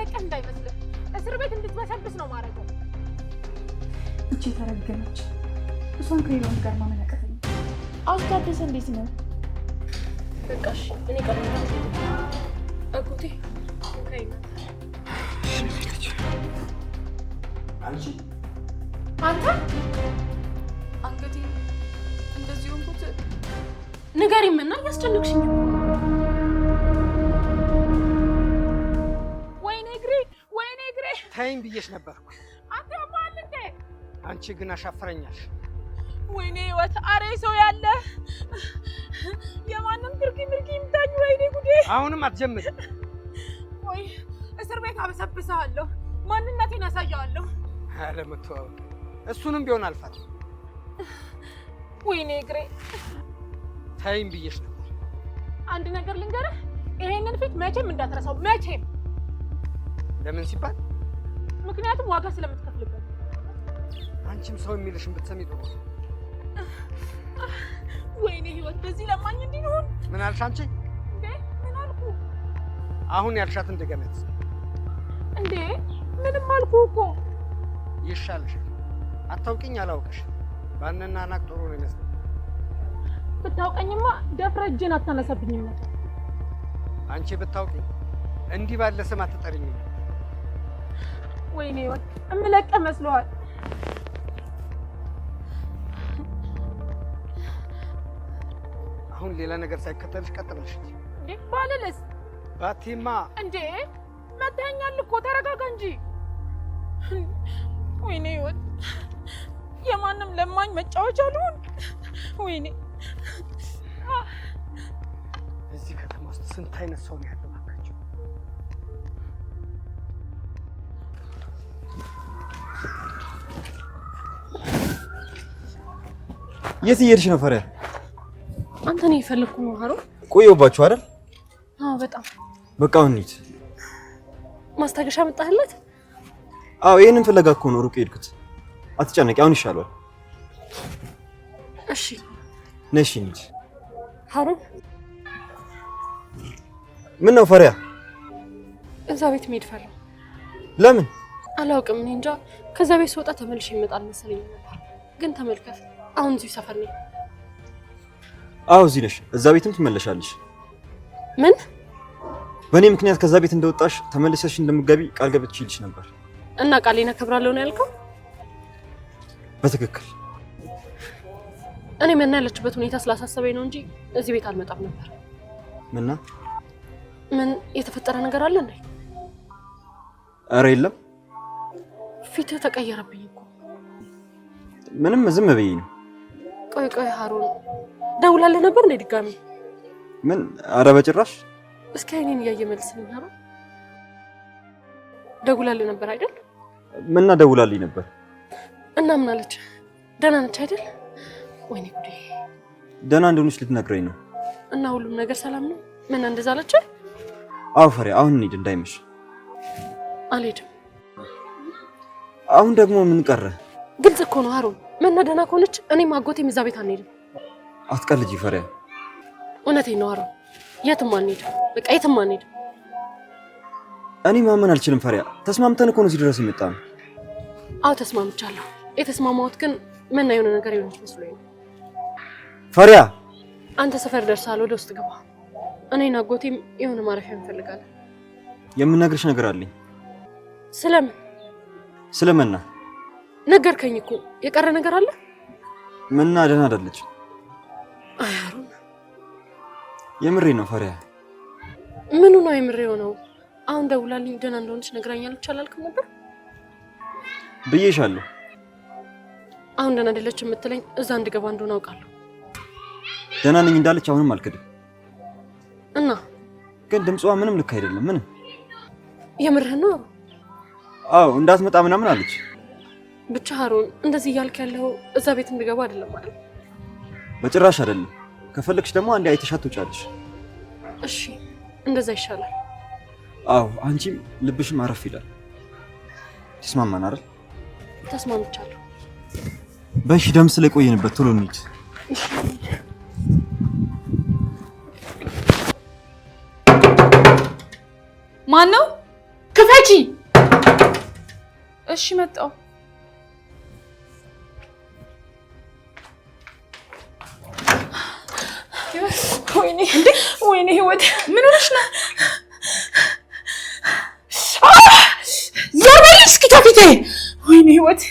መልቀም እንዳይመስልህ እስር ቤት እንድትበሰብስ ነው ማረገው። እቺ ተረገመች። እሷን ከሌላው ጋር ማመን ያቀተኝ። አስታደሰ እንዴት ነው? በቃሽ እኔ ቀርና አጎቴ ከይና አንተ አንገቴ እንደዚህ ሆንኩት። ንገሪኝና እያስጨነቅሽኝ ነው። ወይኔ እግሬ ታይም ብዬሽ ነበርኩ። አንተ ማል እንዴ? አንቺ ግን አሻፈረኛል። ወይኔ ህይወት አሬ ሰው ያለ የማንም ምርኪ ይምታኝ። ወይኔ ጉዴ! አሁንም አትጀምሪ። ወይ እስር ቤት አበሰብስሃለሁ፣ ማንነቴን አሳያለሁ። አለመተዋወቅ እሱንም ቢሆን አልፋት። ወይኔ እግሬ! ታይም ብዬሽ ነበር። አንድ ነገር ልንገርህ፣ ይሄንን ፊት መቼም እንዳትረሳው፣ መቼም። ለምን ሲባል? ምክንያቱም ዋጋ ስለምትከፍልበት። አንቺም ሰው የሚልሽን ብትሰሚ ጥሩ። ወይኔ ህይወት በዚህ ለማኝ እንዲሆን። ምን አልሽ አንቺ? እንዴ ምን አልኩ? አሁን ያልሻትን ድገመት። እንዴ ምንም አልኩ እኮ። ይሻልሻል። አታውቂኝ አላውቅሽ። ባንና ናቅ ጥሩ ነው ይመስል። ብታውቀኝማ ደፍረህ እጄን አታነሳብኝም ነበር። አንቺ ብታውቂኝ እንዲህ ባለ ስም አትጠሪኝም። ወይኔ ህይወት እምለቀ መስሎሃል? አሁን ሌላ ነገር ሳይከተልሽ ቀጥ ብለሽ እንዴ ባልልስ? ባቲማ እንዴ መተኛል እኮ ተረጋጋ እንጂ። ወይኔ ህይወት የማንም ለማኝ መጫወቻ አልሆን። ወይኔ እዚህ ከተማ ውስጥ ስንት አይነት ሰው ነው ያለው? ባካችሁ የት እየሄድሽ ነው ፈሪያ? አንተ ነው የፈለኩ ነው ሀሮ። ቆየሁባችሁ አይደል? አዎ በጣም። በቃ አሁን እንሂድ። ማስታገሻ መጣህለት? አዎ ይሄንን ፍለጋ እኮ ነው ሩቅ የሄድኩት። አትጨነቂ፣ አሁን ይሻላል። እሺ ነሽ እንሂድ። ሀሮ ምን ነው ፈሪያ? እዛ ቤት መሄድ ፈራሁ። ለምን? አላውቅም፣ እኔ እንጃ። ከዛ ቤት ስወጣ ተመልሼ ይመጣል መሰለኝ ነበር። ግን ተመልከት፣ አሁን እዚሁ ሰፈር ነኝ። አዎ እዚህ ነሽ። እዛ ቤትም ትመለሻለሽ። ምን? በእኔ ምክንያት ከዛ ቤት እንደወጣሽ ተመልሰሽ እንደምትገቢ ቃል ገብቼልሽ ነበር። እና ቃሌን አከብራለሁ ነው ያልከው? በትክክል። እኔ መና ያለችበት ሁኔታ ስላሳሰበኝ ነው እንጂ እዚህ ቤት አልመጣም ነበር። ምና? ምን የተፈጠረ ነገር አለ እንዴ? ኧረ የለም። ፊትህ ተቀየረብኝ እኮ። ምንም ዝም በይኝ ነው። ቆይ ሀሩን ደውላለህ ነበር እንዴ ድጋሚ? ምን? ኧረ በጭራሽ። እስኪ አይኔን እያየ መልስልኝ ሀሩን። ደውላለህ ነበር አይደል? ምና ደውላልኝ ነበር። እና ምን አለች? ደህና ነች አይደል? ወይኔ ጉዴ! ደህና እንደሆነች ልትነግረኝ ነው። እና ሁሉም ነገር ሰላም ነው? ምን እንደዛ አለች? አዎ ፈሪያ፣ አሁን እንሂድ እንዳይመሽ። አልሄድም። አሁን ደግሞ ምን ቀረ? ግልጽ እኮ ነው ሀሩን። መና ደህና ከሆነች እኔም አጎቴም እዛ ቤት አንሄድም። አትቀልጂ ፈሪያ። እውነቴን ነው ሀሩን። የትም አንሄድም። በቃ የትም አንሄድም። እኔ ማመን አልችልም ፈሪያ። ተስማምተን እኮ ነው እዚህ ድረስ የመጣነው። አዎ ተስማምቻለሁ። የተስማማሁት ግን መና የሆነ ነገር የሆነች መስሎኝ ነው። ፈሪያ አንተ ሰፈር ደርሰሃል፣ ወደ ውስጥ ግባ። እኔና አጎቴም የሆነ ማረፊያ እንፈልጋለን። የምነግርሽ ነገር አለኝ። ስለምን? ስለመና ነገርከኝ እኮ። የቀረ ነገር አለ? መና ደህና አይደለች። አይ ሀሩን፣ የምሬ ነው ፈሪያ። ምኑ ነው የምሬ የሆነው? አሁን ደውላልኝ ደህና እንደሆነች ነግራኛለች አላልክም ነበር? ብዬሻለሁ። አሁን ደህና አይደለች የምትለኝ እዛ እንድገባ እንደሆነ አውቃለሁ። ደህና ነኝ እንዳለች አሁንም አልክድም። እና ግን ድምጿ ምንም ልክ አይደለም። ምንም። የምርህን ነው? አዎ እንዳትመጣ ምናምን አለች። ብቻ ሀሩን፣ እንደዚህ እያልክ ያለው እዛ ቤት እንድገባ አይደለም አይደል? በጭራሽ አይደለም። ከፈለግሽ ደግሞ አንዴ አይተሻት ትውጫለሽ። እሺ እንደዛ ይሻላል። አዎ አንቺም ልብሽም አረፍ ይላል። ተስማማን አይደል? ተስማምቻለሁ። በሺ ደም ስለቆየንበት ቶሎ እንሂድ። ማን ነው? ክፈቺ። እሺ መጣሁ። ወይኔ ህይወት ምን ሆነሽ ነው? ዞር በይ እስኪ ከፊቴ። ወይኔ ህይወት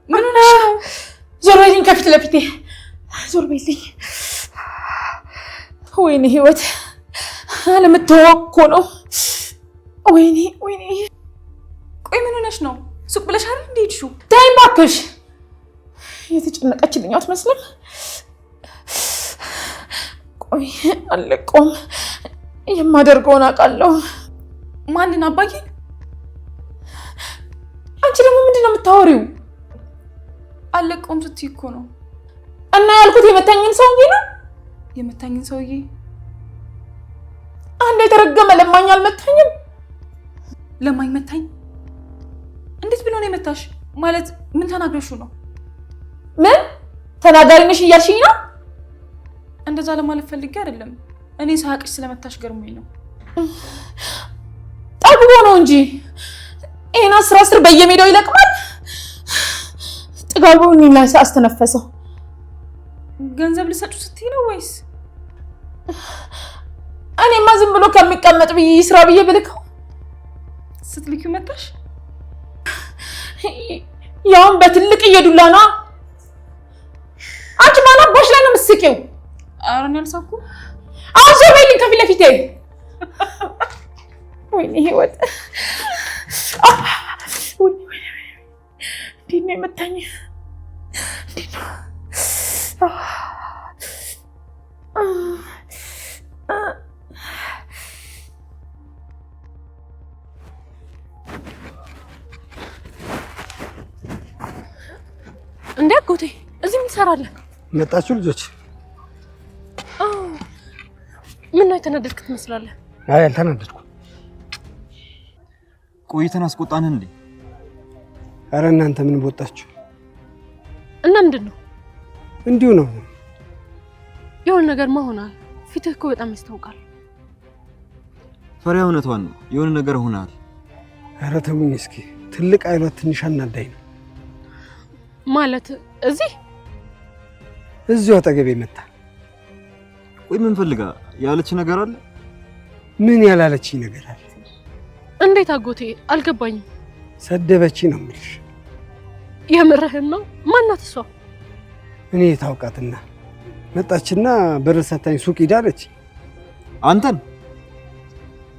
ምን ሆነሽ ነው? ዞር በይልኝ ከፊት ለፊቴ ዞር በይልኝ። ወይኔ ህይወት አለመታወቅ እኮ ነው። ወይኔ ቆይ ምን ሆነሽ ነው? ሱቅ ብለሽ አይደል እንደ ሄድሽው? ተይኝ እባክሽ። የተጨነቀችልኝ አትመስልም። ቆይ አለቀውም። የማደርገውን አውቃለሁ። ማንን? አባዬን? አንቺ ደግሞ ምንድን ነው የምታወሪው? አለቀውም ስትይ እኮ ነው። እና ያልኩት የመታኝን ሰውዬ ነው። የመታኝን ሰውዬ? አንድ የተረገመ ለማኝ አልመታኝም። ለማኝ መታኝ? እንዴት ብሎ ነው የመታሽ? ማለት ምን ተናግረሽው ነው? ምን ተናጋሪ ነሽ እያልሽኝ ነው? እንደዛ ለማለት ፈልጌ አይደለም። እኔ ሳቅሽ ስለመታሽ ገርሞኝ ነው። ጠግቦ ነው እንጂ ይሄን አስር በየሜዳው ይለቅማል። ጥጋቡ እኔ ላይ አስተነፈሰው። ገንዘብ ልሰጩ ስትይ ነው ወይስ? እኔማ ዝም ብሎ ከሚቀመጥ ብዬ ስራ ብዬ ብልከው ስትልኪው መታሽ? ያውን በትልቅ እየዱላ ነው። አንቺ ማን አባሽ ላይ ነው የምትስቂው? ኧረ እኔ አልሳኩም። አሁን ዞር በይልኝ ከፊት ለፊቴ። ወይኔ ህይወት እንዴት ነው የመታኝ? እንዴት ነው? እንዴ አጎቴ እዚህ ምን ትሰራለህ? መጣችሁ ልጆች? ምን ነው የተናደድክ ትመስላለህ? አይ አልተናደድኩም። ቆይተን አስቆጣን እንዴ? አረ እናንተ ምን ወጣችሁ? እና ምንድን ነው? እንዲሁ ነው። የሆነ ነገር መሆናል። ፊትህ እኮ በጣም ያስታውቃል። ፈሪያ እውነቷን ነው። የሆነ ነገር ሆናል። አረ ተሙኝ እስኪ። ትልቅ አይሏት ትንሽ አናዳኝ ነው ማለት። እዚሁ አጠገቤ መጣ። ወይ ምን ፈልጋ? ያለች ነገር አለ? ምን ያላለች ነገር አለ? እንዴት አጎቴ? አልገባኝም። ሰደበች ነው የምልሽ። የምርህን ነው? ማናት እሷ? እኔ ታውቃትና መጣችና በር ሰታኝ ሱቅ ሄዳለች። አንተን?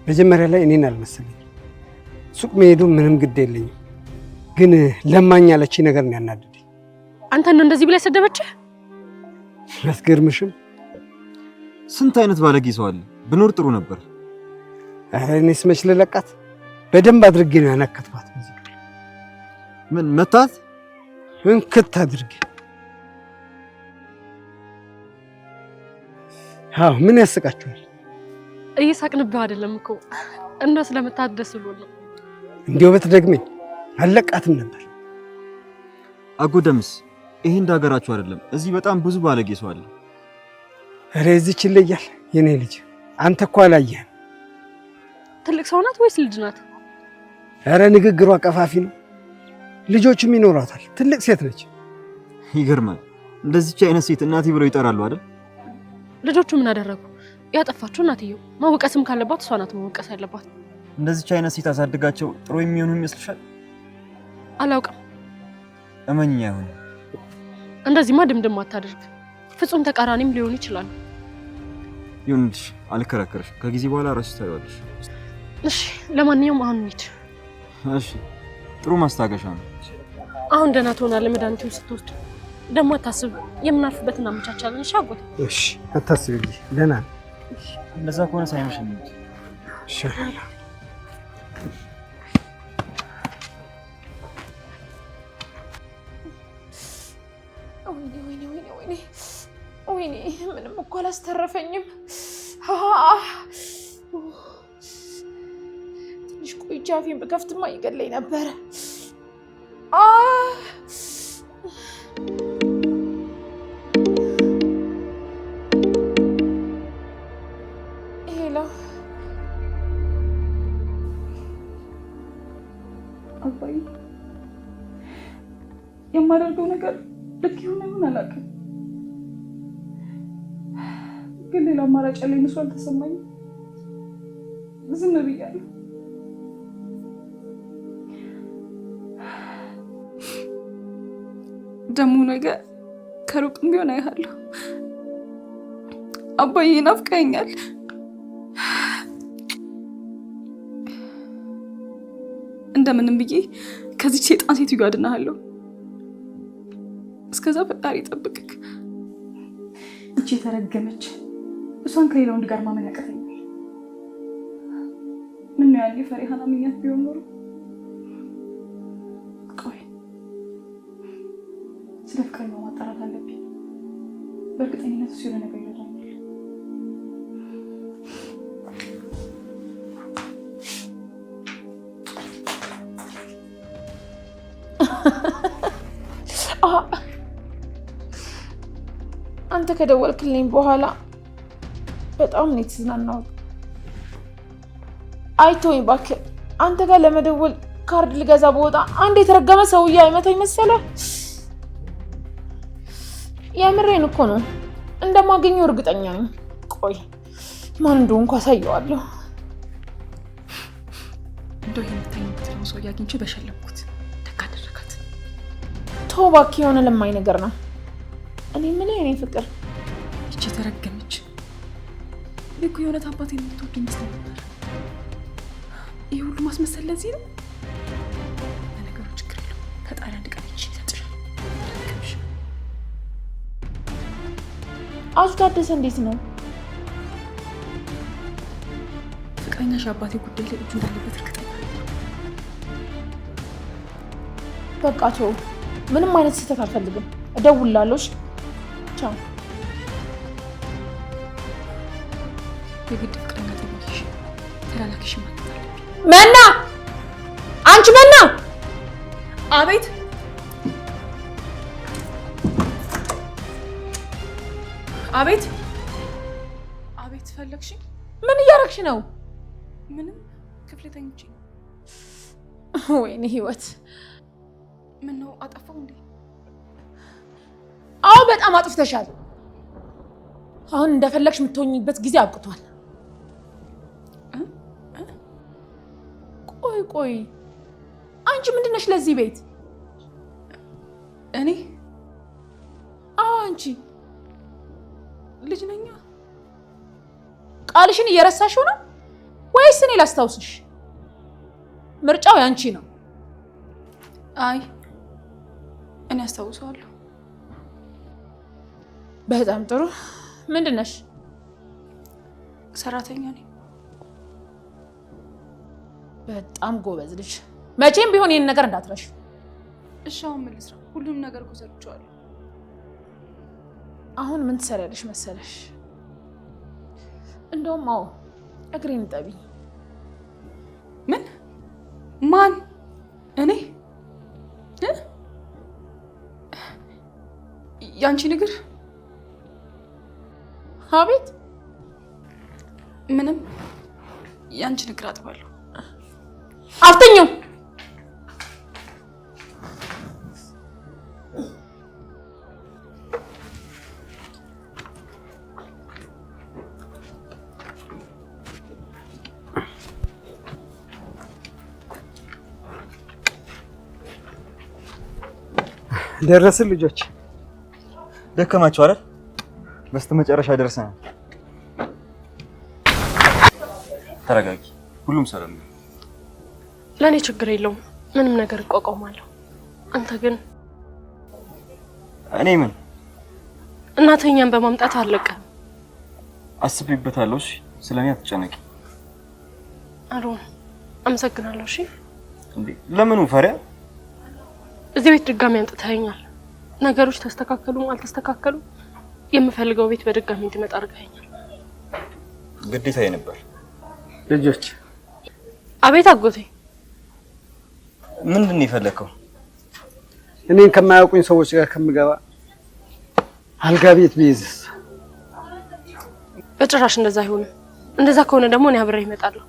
መጀመሪያ ላይ እኔን አልመሰለኝ። ሱቅ መሄዱ ምንም ግድ የለኝም፣ ግን ለማኝ ያለች ነገር ነው ያናደደኝ። አንተን ነው እንደዚህ ብላ ሰደበችህ? አስገርምሽም? ስንት አይነት ባለጌ ሰው አለ። ብኖር ጥሩ ነበር። አረ እኔስ መች ልለቃት? በደንብ አድርጌ ነው ያናከትኳት። ምን መታት? እንክት አድርጌ። አዎ ምን ያስቃችኋል? እየሳቅንብህ አይደለም እኮ እንደው ስለመታት ደስ ብሎ ነው። እንዲያው በትደግመኝ አለቃትም ነበር። አጎደምስ ይሄ እንዳገራችሁ አይደለም። እዚህ በጣም ብዙ ባለጌ ሰው አለ። አረ እዚች ይለያል። የኔ ልጅ አንተ እኮ አላየህም። ትልቅ ሰው ናት ወይስ ልጅ ናት? አረ ንግግሯ ቀፋፊ ነው። ልጆችም ይኖራታል። ትልቅ ሴት ነች። ይገርማል። እንደዚች አይነት ሴት እናቴ ብለው ይጠራሉ አይደል? ልጆቹ ምን አደረጉ? ያጠፋችሁ እናትየው። መወቀስም ካለባት እሷ ናት መወቀስ ያለባት። እንደዚች አይነት ሴት አሳድጋቸው ጥሩ የሚሆኑ ይመስልሻል? አላውቅም። እመኝኛ ይሆን እንደዚህማ ድምድም አታደርግ። ፍጹም ተቃራኒም ሊሆን ይችላል። ይሁንልሽ፣ አልከራከርሽ። ከጊዜ በኋላ ራስሽ ታይዋለሽ። እሺ፣ ለማንኛውም አሁን እንሂድ። እሺ፣ ጥሩ ማስታገሻ ነው። አሁን ደህና ትሆናለህ መድኃኒቱን ስትወስድ። ደግሞ አታስብ፣ የምናልፍበትን እናመቻቻለን። እሺ አጎት? እሺ፣ አታስብልኝ። ደህና ነኝ። እንደዛ ከሆነ ሳይመሽ እንሂድ። እሺ ወይኔ ምንም እኮ አላስተረፈኝም። ትንሽ ቆይቼ አፌን ብከፍትማ ይገለኝ ነበረ። አባዬ የማደርገው ነገር ልክ ይሁን አላውቅም፣ ግን ሌላ አማራጭ ያለኝ መስሎ አልተሰማኝም። ዝም ብያለሁ። ደግሞ ነገ ከሩቅም ቢሆን አይሃለሁ። አባዬ ናፍቀኸኛል። እንደምንም ብዬ ከዚህ ሴጣን ሴትዮ አድናለሁ። እስከዛ ፈጣሪ ይጠብቅክ። እቺ የተረገመች እሷን ከሌላ ወንድ ጋር ማመን ያቀተኛል። ምን ነው ያለ ፈሪሃና ምኛት ቢሆን ኖሮ። ቆይ ስለ ፍቅረኛው ማጣራት አለብኝ። በእርግጠኝነት እሱ የሆነ ነገር ይረዳኛል። አንተ ከደወልክልኝ በኋላ በጣም ነው የተዝናናሁት። አይቶኝ እባክህ አንተ ጋር ለመደወል ካርድ ልገዛ በወጣ አንድ የተረገመ ሰውዬ አይመታኝ መሰለህ? የምሬን እኮ ነው። እንደማገኘው እርግጠኛ ነኝ። ቆይ ማን እንደሆንኩ አሳየዋለሁ። እንደው የምታኝ የምትለው ሰውዬ አግኝቼ በሸለምኩት ደግ አደረጋት። ተው እባክህ፣ የሆነ ለማኝ ነገር ነው። እኔ ምን የኔ ፍቅር እቺ ተረገመች ልኩ የሆነ አባቴ የምትወድ ይመስል ነበር። ይሄ ሁሉ ማስመሰል ለዚህ ነው። ለነገሩ ችግር የለውም። ፈጣሪ አንድ ቀን ይችላል ይሰጥሻል። አቶ ታደሰ እንዴት ነው? ፍቅረኛሽ አባቴ ጉዳይ ላይ እጁ እንዳለበት እርግጠኛ ነኝ። በቃ ተው፣ ምንም አይነት ስህተት አልፈልግም። እደውልልሃለሁ። ቻው። የግድ ፍቅረኛ ተባልሽ ተላላክሽ ማለት መና፣ አንቺ መና! አቤት። አቤት አቤት። ፈለግሽ? ምን እያደረግሽ ነው? ምንም፣ ክፍሌ ተኝቼ። ወይኔ ህይወት! ምን ነው አጠፋው እንዴ? አዎ በጣም አጥፍተሻል። አሁን እንደፈለግሽ የምትሆኝበት ጊዜ አብቅቷል። ቆይ አንቺ ምንድን ነሽ ለዚህ ቤት? እኔ? አዎ አንቺ ልጅ ነኝ። ቃልሽን እየረሳሽው ነው ወይስ እኔ ላስታውስሽ? ምርጫው ያንቺ ነው። አይ እኔ አስታውሰዋለሁ። በጣም ጥሩ። ምንድን ነሽ? ሰራተኛ ነኝ። በጣም ጎበዝ ልጅ። መቼም ቢሆን ይሄን ነገር እንዳትረሽ። እሺ አሁን ምን ልስራ? ሁሉንም ነገር እኮ ሰርቼዋለሁ። አሁን ምን ትሰሪያለሽ መሰለሽ? እንደውም አዎ እግሬን ጠቢ። ምን? ማን? እኔ? ያንቺ ንግር? አቤት። ምንም፣ ያንቺ ንግር አጥባለሁ። አፍተኛው ደረስን ልጆች። ደከማችሁ አይደል? በስተመጨረሻ ደርሰናል። ተረጋጊ፣ ሁሉም ሰላም ነው። ለእኔ ችግር የለውም፣ ምንም ነገር እቋቋማለሁ። አንተ ግን እኔ ምን እናተኛን በማምጣት አለቀም። አስቤበታለሁ። እሺ ስለኔ አትጨነቂ። አሮን አመሰግናለሁ። እሺ እንዴ ለምኑ ፈሪያ? እዚህ ቤት ድጋሚ አምጥተኸኛል። ነገሮች ተስተካከሉም አልተስተካከሉም የምፈልገው ቤት በድጋሚ እንድመጣ አድርገኸኛል። ግዴታዬ ነበር። ልጆች አቤት አጎቴ። ምንድን ነው የፈለከው? እኔን ከማያውቁኝ ሰዎች ጋር ከምገባ አልጋ ቤት ቢይዝስ? በጭራሽ እንደዛ አይሆንም። እንደዛ ከሆነ ደግሞ እኔ አብሬ እመጣለሁ።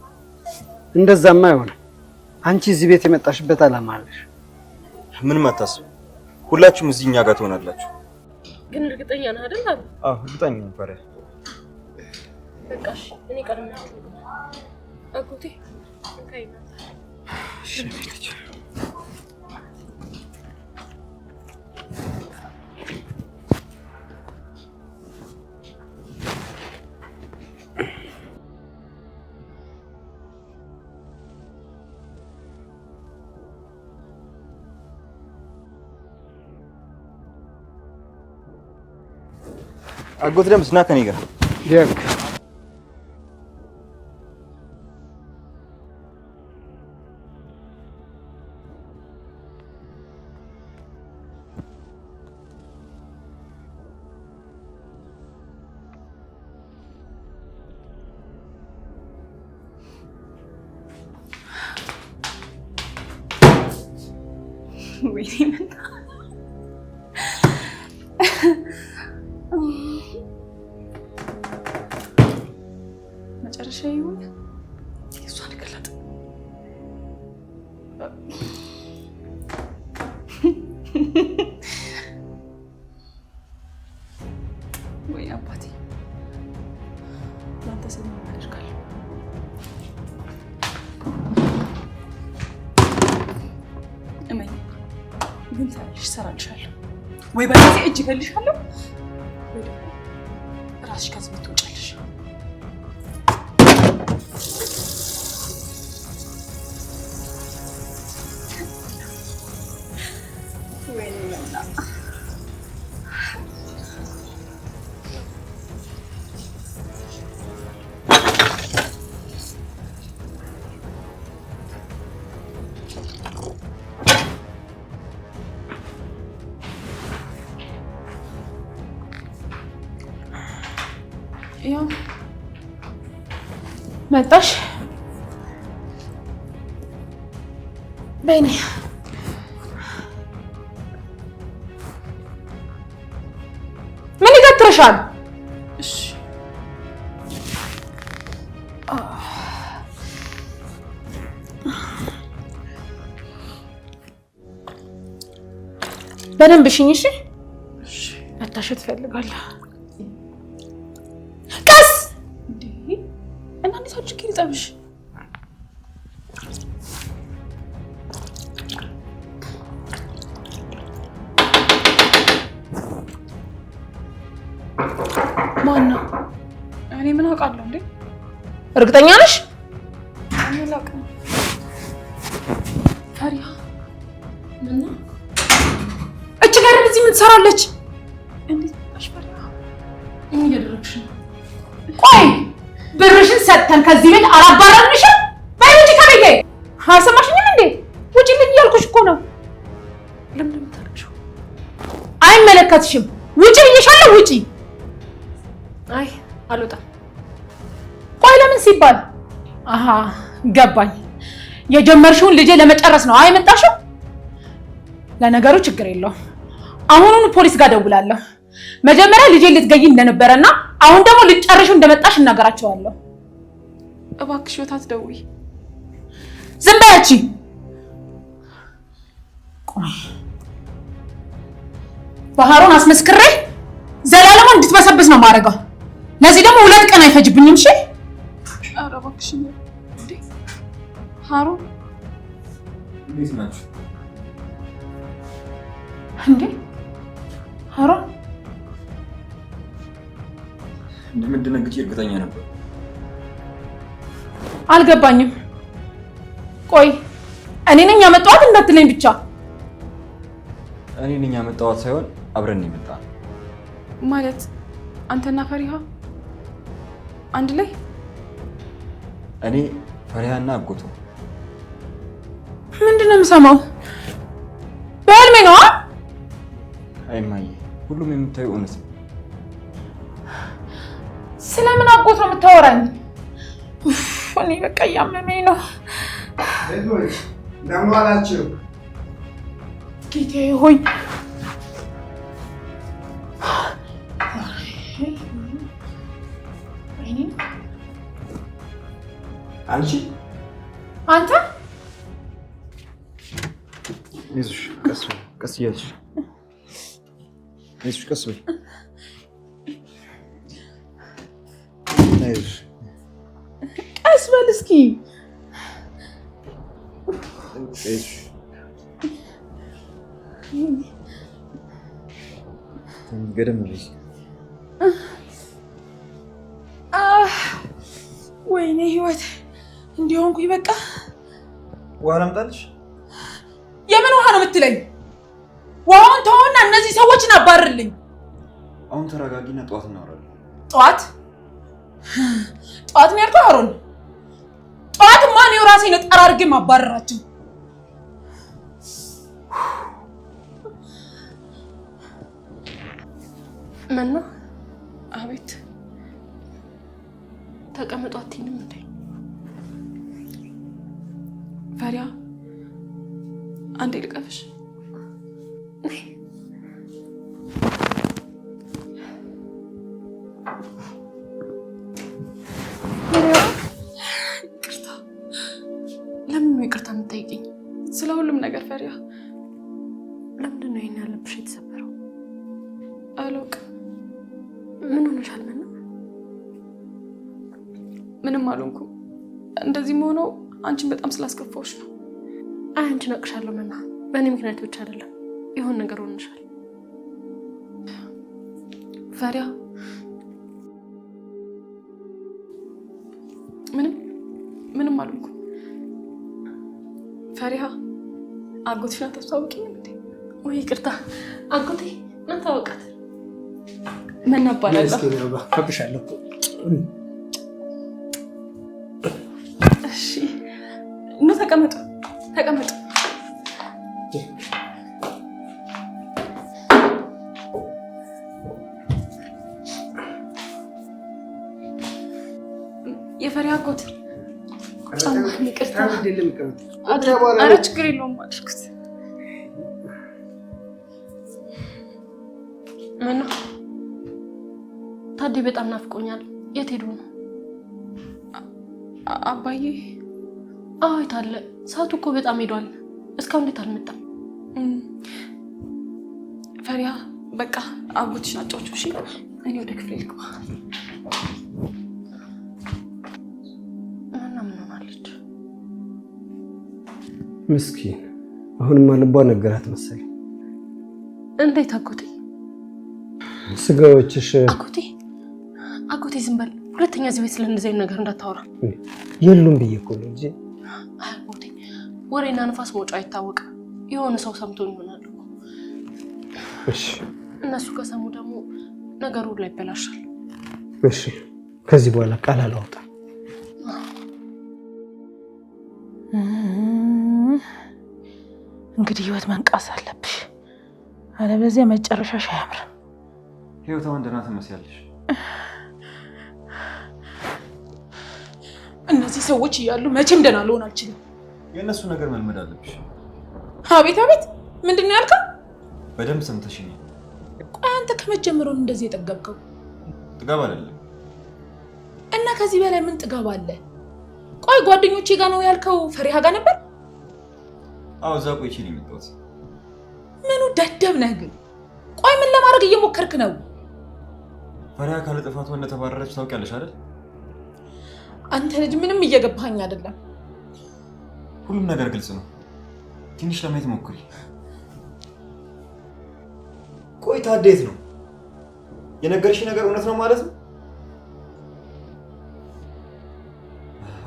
እንደዛማ አይሆንም። አንቺ እዚህ ቤት የመጣሽበት ዓላማ አለሽ። ምንም አታስብ፣ ሁላችሁም እዚህ እኛ ጋር ትሆናላችሁ። ግን እርግጠኛ ነህ አይደል? አዎ እርግጠኛ ነኝ ፈሪያ። በቃ እሺ፣ እኔ ቀድሜያችሁ አጎቴ እንካይና እሺ ልጅ አጎት ደምስ ና ከኔ ጋር ደግ ወይኔ መጨረሻ ይሁን የሷን ገለጥ ወይ አባቴ ላንተ ስል ምን አደርጋለሁ? እመኝ ግን ታያለሽ፣ እሰራልሻለሁ። ወይ በራሴ እጅ እገልሻለሁ ወይ ደግሞ ራስሽ ከዚህ ቤት ትወጫለሽ። ያው መጣሽ በይኔ ምን ይገትርሻል? እሺ በደንብ ሽኝ። እሺ መታሸት እፈልጋለሁ። ቀስ እንዴ! እና እንዴት አድርጌ ልጠብሽ? ማነው? እኔ ምን አውቃለሁ እንዴ? እርግጠኛ ነሽ? እኔ አላውቅም። ፈሪሃ ምን እቺ ጋር እዚህ ምን ትሰራለች? እንዴት ነሽ ፈሪሃ? ምን እያደረግሽ ነው? ቆይ ብርሽን ሰጥተን ከዚህ ቤት አላባረርንሽም? በይ ውጪ ከቤቴ። አልሰማሽኝም እንዴ? ውጪልኝ እያልኩሽ እኮ ነው። ለምን የምታረግሽው? አይመለከትሽም። ውጪ ብዬሻለሁ። ውጪ። አይ አልወጣም። ቆይ ለምን ሲባል? አሃ ገባኝ። የጀመርሽውን ልጄ ለመጨረስ ነው አይመጣሽው? ለነገሩ ችግር የለውም። አሁኑን ፖሊስ ጋር ደውላለሁ። መጀመሪያ ልጄ ልትገይ እንደነበረና አሁን ደግሞ ልትጨርሺው እንደመጣሽ እናገራቸዋለሁ። እባክሽ ወታ አትደውይ። ዝም በይ አንቺ። ቆይ ባህሩን አስመስክሬ ዘላለማ እንድትበሰብስ ነው ማረጋው። ለዚህ ደግሞ 2 ቀን አይፈጅብኝም። እሺ? ኧረ እባክሽ እንዴ ሃሩን እንዴት ናችሁ? እንዴ ሃሩን እንደምትደነግጪ እርግጠኛ ነበር። አልገባኝም። ቆይ እኔ ነኝ ያመጣኋት እንዳትለኝ ብቻ። እኔ ነኝ ያመጣኋት ሳይሆን አብረን የመጣን ማለት አንተና ፈሪሃ አንድ ላይ? እኔ ፈሪሃና አጎቱ። ምንድነው የምሰማው? በህልሜ ነው? አይ እማዬ፣ ሁሉም የምታየው እውነት ነው። ስለምን አጎት ነው የምታወራኝ? እኔ በቃ እያመመኝ ነው። ልጆች እንደምን ዋላችሁ? ጌታዬ ሆይ አንቺ አንተ ይዙሽ ቀስ እያልሽ ይዙሽ ቀስ በይ ይዙሽ ቀስ በል እስኪ ይዙሽ ገደም ብለሽ ወይኔ ህይወት እንዲሆንኩኝ በቃ ውሃ ላምጣልሽ? የምን ውሃ ነው የምትለኝ? ውሃውን ተወውና እነዚህ ሰዎችን አባርልኝ። አሁን ተረጋጊና ጠዋት እናወራለን። ጠዋት ነው ያልከው አሮን? ጠዋትማ እኔው ራሴ ነው ጠራርጌ ማባረራቸው። ምን ነው? አቤት። ተቀመጡ አትይኝም እንዴ? ፈሪያ አንዴ ልቀፍሽ። ይቅርታ። ለምን ነው ይቅርታ የምትጠይቂኝ? ስለ ሁሉም ነገር ፈሪያ። ለምንድን ነው ይሄን ያለብሽ የተሰበረው? አላውቅም። ምን ሆነሻል? ምንም አልሆንኩም። እንደዚህም ሆኖ አንቺን በጣም ስላስከፋዎች ነው። አይ አንቺን አቅሻለሁ መና። በእኔ ምክንያት ብቻ አይደለም፣ ይሁን ነገር ሆነሻል። ፈሪያ ምንም አልሆንኩም። ፈሪያ አጎትሽን አታስተዋውቂኝም እንዴ? ወይ ይቅርታ አጎቴ ምን ታወቃት? ምን እባላለሁ? አቅሻለሁ። እሺ ኑ ተቀመጡ። የፈሪያ አጎት ይቅርታ። ኧረ ችግር የለውም አልኩት። ምን ነው ታዲ በጣም ናፍቆኛል። የት ሄዱ ነው? አባዬ? አዎ የታለ? ሰዓቱ እኮ በጣም ሄዷል። እስካሁን እንዴት አልመጣም? ፈሪያ በቃ አጎትሽን አጫውችው። እሺ እኔ ወደ ክፍሌ ልግባ። ምን ሆናለች? ምስኪን አሁንማ ልቧ ነገራት መሰለኝ። እንዴት አጎቴ? ስጋዎችሽ አጎቴ ዝም በል። ሁለተኛ እዚህ ቤት ስለእንደዚህ አይነት ነገር እንዳታወራ። የሉም ብዬ እኮ ነው እንጂ አጎቴ ወሬና ንፋስ መውጫ አይታወቅም። የሆነ ሰው ሰምቶን ይሆናል እኮ። እሺ እነሱ ከሰሙ ደግሞ ነገሩ ላይ ይበላሻል። እሺ ከዚህ በኋላ ቃል አላወጣም። እንግዲህ ህይወት መንቃስ አለብሽ፣ አለበለዚያ መጨረሻሽ አያምርም። ህይወት አሁን ደህና ትመስያለሽ። እነዚህ ሰዎች እያሉ መቼም ደህና ልሆን አልችልም። የእነሱ ነገር መልመድ አለብሽ። አቤት ምንድን ነው ያልከው? በደንብ ሰምተሽኛል። ቆይ አንተ ከመጀመሪያው እንደዚህ የጠገብከው? ጥጋብ አይደለም። እና ከዚህ በላይ ምን ጥጋብ አለ? ቆይ ጓደኞቼ ጋር ነው ያልከው? ፈሪሃ ጋር ነበር? አዎ እዛ ቆይቼ ነው የመጣሁት። ምኑ ደደብ ነህ ግን? ቆይ ምን ለማድረግ እየሞከርክ ነው? ፈሪሃ ካለ ጥፋቷ እንደተባረረች ታውቂያለሽ አይደል? አንተ ልጅ ምንም እየገባኸኝ አይደለም። ሁሉም ነገር ግልጽ ነው። ትንሽ ለማየት ሞክሪ። ቆይ ታዴት ነው የነገርሽ ነገር እውነት ነው ማለት ነው?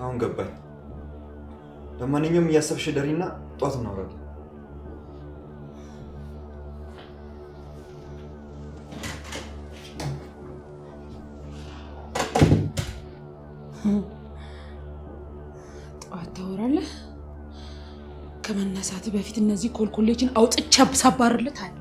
አሁን ገባኝ። ለማንኛውም እያሰብሽ ደሪና ጧት እናወራለን። ጧት ታወራለህ? ከመነሳት በፊት እነዚህ ኮልኮሌችን አውጥቼ ሳባርልህ ታያለህ።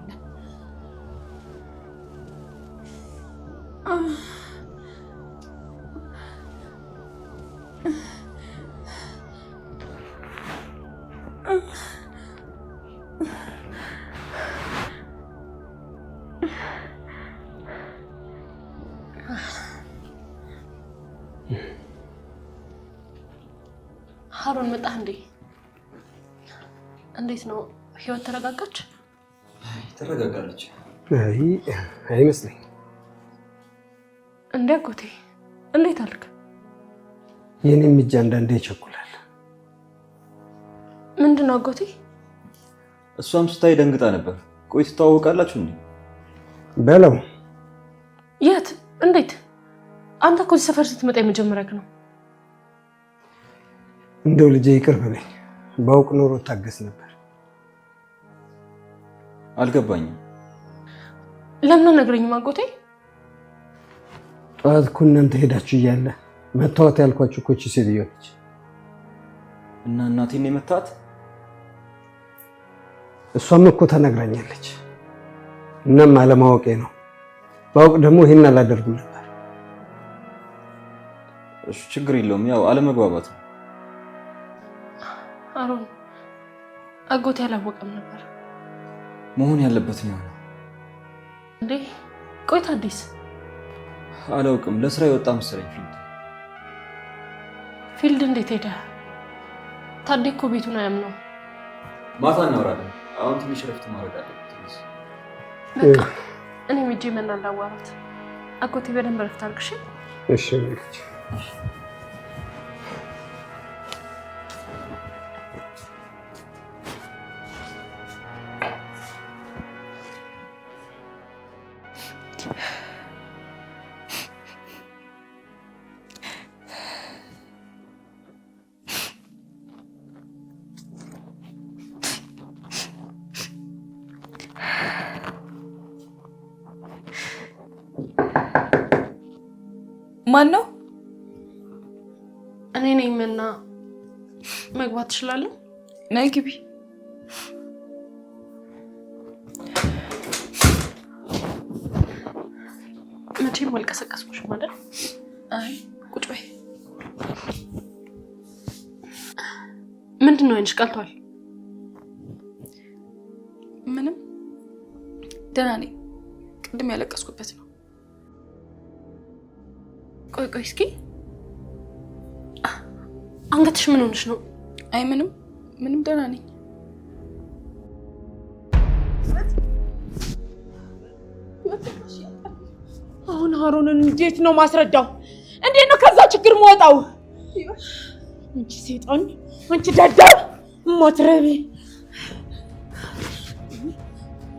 ሀሩን መጣህ እንዴ? እንዴት ነው ህይወት ተረጋጋች? ተረጋጋለች። አይ አይመስለኝም። እንዴ አጎቴ እንዴት አልክ? የኔም እጅ አንዳንዴ ይቸኩላል። ምንድን ነው አጎቴ? እሷም ስታይ ደንግጣ ነበር። ቆይ ትተዋወቃላችሁ እንዴ? በለው። የት? እንዴት? አንተ እኮ እዚህ ሰፈር ስትመጣ የመጀመሪያክ ነው። እንደው ልጄ ይቅር በለኝ። ባውቅ ኖሮ ታገስ ነበር። አልገባኝም። ለምን ነግረኝም አጎቴ? ጠዋት እኮ እናንተ ሄዳችሁ እያለ መታወት ያልኳችሁ እኮ እቺ ሴትዮ ነች። እና እናቴን የመታት? እሷም እኮ ተናግራኛለች። እናም አለማወቄ ነው። ባውቅ ደግሞ ይሄን አላደርግም ነበር። እሺ ችግር የለውም። ያው አለመግባባት ነው። አሮን አጎቴ አላወቀም ነበር። መሆን ያለበት ነው። እንዴ ቆይ ታዲስ? አላውቅም። ለስራ የወጣ መሰለኝ ፊልድ እንዴት ሄደ? ታዴ እኮ ቤቱን አያምነው። ማታ እናወራለን። አሁን ትንሽ ረፍት ማድረግ አለበት። በቃ እኔም ሂጅ መና ላዋራት። አጎቴ በደንብ ረፍት አድርግሽ። እሺ ልጅ። ማን ነው? እኔ ነኝ መና። መግባት ትችላለህ? ነይ ግቢ። መቼም አልቀሰቀስኩሽም አይደል? አይ ቁጭ በይ። ምንድን ነው አይንሽ ቀልቷል? ምንም ደህና ነኝ። ቅድም ያለቀስኩበት ነው። ቆይ ቆይ እስኪ አንገትሽ ምን ሆነሽ ነው? አይ ምንም ደህና ነኝ። አሁን ሀሩንን እንዴት ነው ማስረዳው? እንዴት ነው ከዛ ችግር መውጣው? አንቺ ሴጣን፣ አንቺ ደደብ ማትረቢ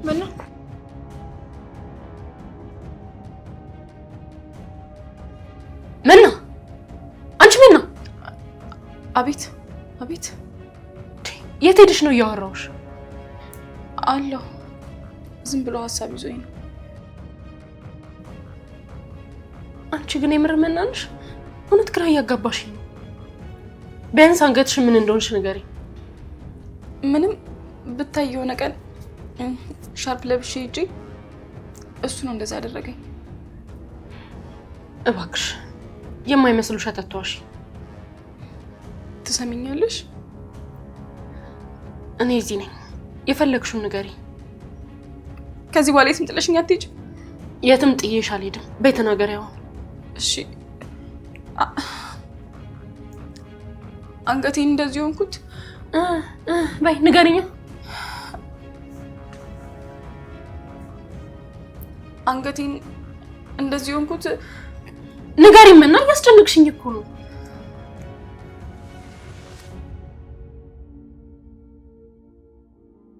መና መና፣ አንቺ መና! አቤት አቤት። የት ሄድሽ ነው እያወራሁሽ? አለሁ። ዝም ብሎ ሀሳብ ይዞኝ ነው። አንቺ ግን የምር መና ነሽ? እውነት ግራ እያጋባሽ ነው። ቢያንስ አንገትሽ ምን እንደሆንሽ ንገሪኝ። ምንም ብታይ የሆነ ቀን ሻርፕ ለብሼ ሂጄ እሱ ነው እንደዛ ያደረገኝ። እባክሽ የማይመስል ውሸት አትዋሺ። ትሰሚኛለሽ? እኔ እዚህ ነኝ። የፈለግሽውን ንገሪኝ። ከዚህ በኋላ የትም ጥለሽኝ አትሄጂም? የትም ጥዬሽ አልሄድም። በይ ተናገሪ አሁን። እሺ። አንገቴን እንደዚህ ሆንኩት። በይ ንገሪኝ። አንገቴን እንደዚህ ሆንኩት። ንገሪኝ መና፣ እያስጨነቅሽኝ እኮ ነው።